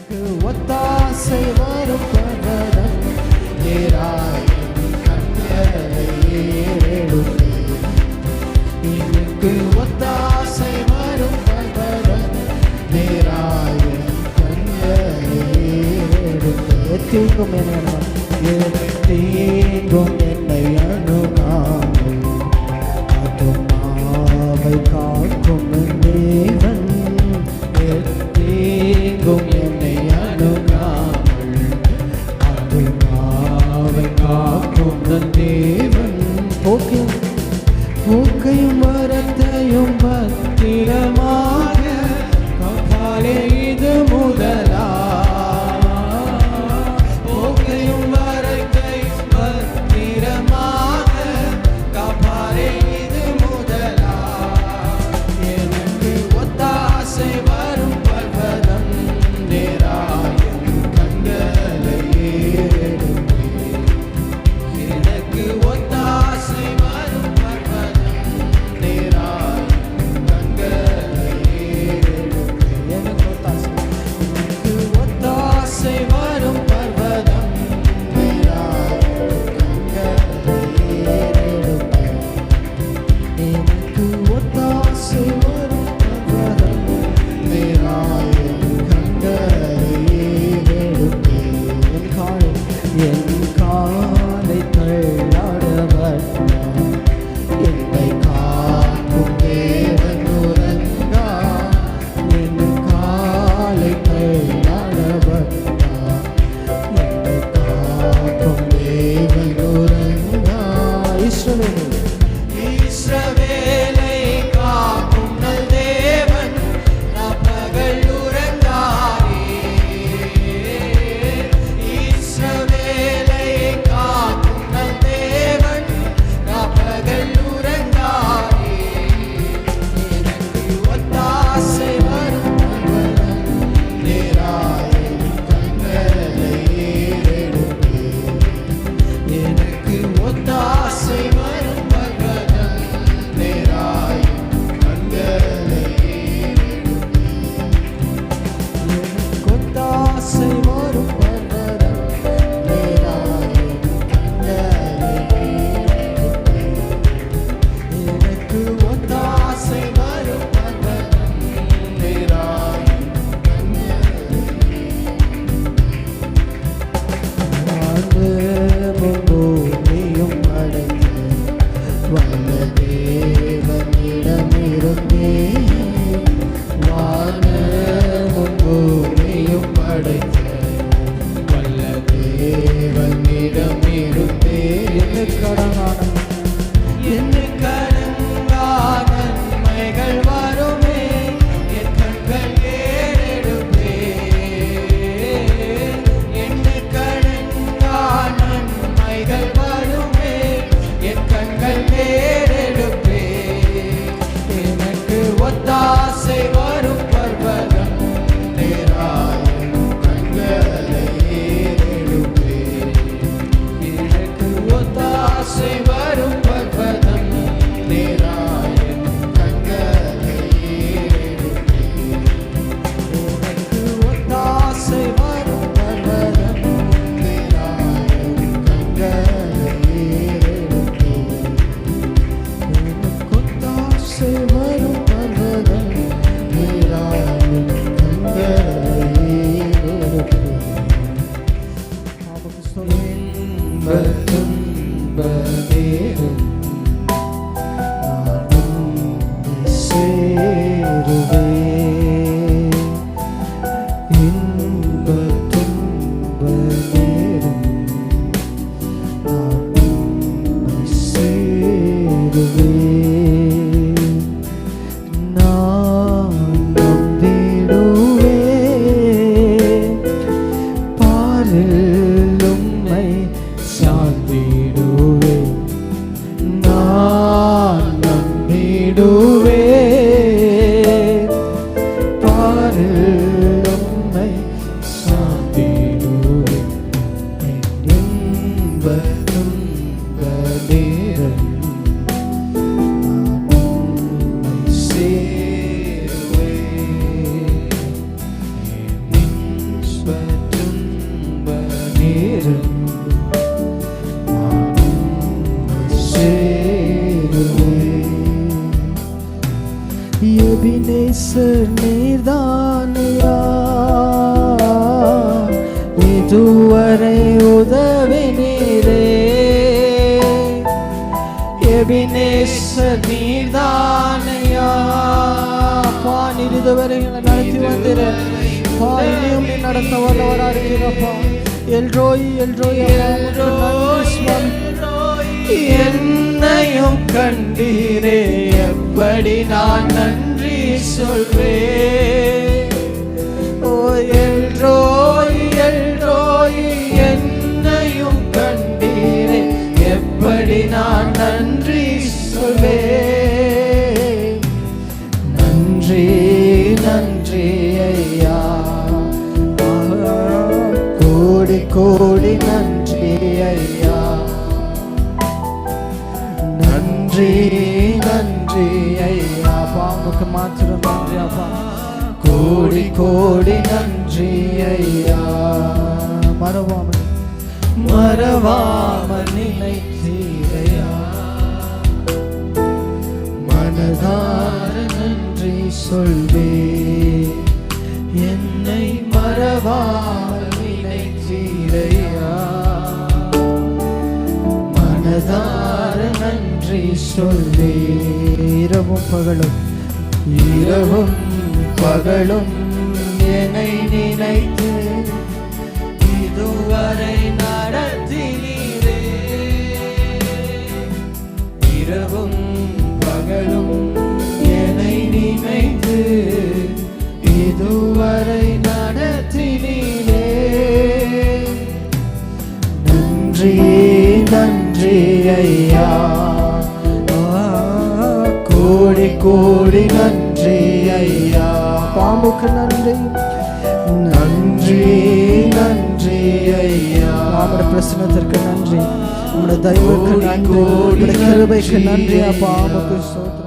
ஒத்தாசை வரும் பர்வதம் நேராய் கண்களை ஏறெடுப்பேன். எனக்கு ஒத்தாசை வரும் பர்வதம் நேராய் கண்களை ஏறெடுப்பேன். தீங்கும் என்னை அணுகாமல் ஆத்துமாவை காக்கும் தேவன். தீங்கும் என்னை அணுகாமல் ஆத்துமாவை காக்கும் தேவன். போக்கையும் வரத்தையும் பத்திரமாக காப்பாலே இது முதலா. போக்கையும் வரத்தை பத்திரமாக காப்பாலே இது முதலா. எனக்கு ஒத்தாசை வரும் பர்வதம் நேராயும் கண்களை ஏறெடுப்பேன். எனக்கு ஒத்தாசை வரும் பர்வதம் நேராயும் கண்களை ஏறெடுப்பேன். எனக்கு ஒத்தாசை வரும் பர்வதம் நேராயும் கண்களை ஏறெடுப்பேன். எனக்கு ஒத்தாசை வரும் பர்வதம் நேராயும் கண்களை ஏறெடுப்பேன். என் காலை தள்ளாடவட்டார் என்னை காக்கும் தேவன் உறங்கா. என் காலை தள்ளாடவட்டார் என்னை காக்கும் தேவன் உறங்கா. இஸ்ரவேலை காக்கும் நல் தேவன் பகல் உறங்காரே. இஸ்ரவேலை காக்கும் நல் தேவன் பகல் உறங்காரே. எனக்கு ஒத்தாசை வரும் பர்வதம் நேராயும் கண்களை ஏறெடுப்பேன். எனக்கு ஒத்தாசை வரும் பர்வதம் நேராயும் கண்களை ஏறெடுப்பேன். எனக்கு ஒத்தாசை வரும் பர்வதம் நேராயும் கண்களை ஏறெடுப்பேன். எனக்கு ஒத்தாசை வரும் பர்வதம் நேராயும் கண்களை பூமியும் அடைந்து வல்ல தேவனிடமிருந்தே. வானமும் பூமியும் அடைந்து வல்ல தேவனிடமிருந்தே. என்னை கடங்கா நன்மைகள் வருமே. என் கண்கள் ஏறெடுப்பேன். என்னை கடங்கா நன்மைகள் வருமே. என் கண்கள் ஏறெடுப்பேன். எனக்கு ஒத்தாசை வரும் பர்வதம் நேராயும் கண்களை ஏறெடுப்பேன். எனக்கு ஒத்தாசை வரும் பர்வதம் நேராயும் கண்களை ஏறெடுப்பேன். எனக்கு ஒத்தாசை வரும் பர்வதம் நேராயும் கண்களை ஏறெடுப்பேன். எனக்கு ஒத்தாசை வரும் பர்வதம் நேராயும் கண்களை ஏறெடுப்பேன். இன்ப துன்ப நேரம் நான் உம்மை சேருவேன். இன்ப துன்ப நேரம் நான் உம்மை சேருவேன். நான் நம்பிடுவேன். பாரில் உம்மை சார்ந்திடுவேன். நான் நம்பிடுவேன். பாரில் உம்மை நேரம் நான் உம்மை சேருவேன். எபினேசர் நீர்தானையா இதுவரை உதவினீரே. எபினேசர் நீர்தானையா நீர் இதுவரை நடத்தி வந்திர இனியும் நீ நடத்த வல்லவரா இருக்கிறப்பா. எல்ரோய் எல்ரோய் என்னையும் கண்டீரே, எப்படி நான் நன்றி சொல்வேன். ஓ எல்ரோய் எல்ரோய் என்னையும் கண்டீரே, எப்படி நான் நன்றி சொல்வேன். நன்றி நன்றி ஐயா, கோடி கோடி நன்றி ஐயா. நன்றி நன்றி ஐயா, பாமுக்கு மாத்திரம் நன்றி அப்பா. கோடி கோடி நன்றி ஐயா. மறவாமல் மறவாமல் நினைத்தீரையா, மனதார நன்றி சொல்வே. என்னை மறவாமல் நினைத்தீரையா, மனதார நன்றி சொல்வே. இரவும் பகலும் இரவும் பகலும் என்னை நினைத்து இதுவரை நடத்தினீரே. இரவும் பகலும் என்னை நினைத்து இதுவரை நடத்தினீரே. நன்றி நன்றி ஐயா, கோடி கோடி நன்றி ஐயா. பாம்புக்கு நன்றி நன்றி நன்றி ஐயா. அவருடைய பிரசன்னத்திற்கு நன்றி, உங்களுடைய தயவுக்கு நன்றி, உங்களுடைய கிருபைக்கு நன்றி அப்பா. பாம்புக்கு ஸ்தோத்திரம்.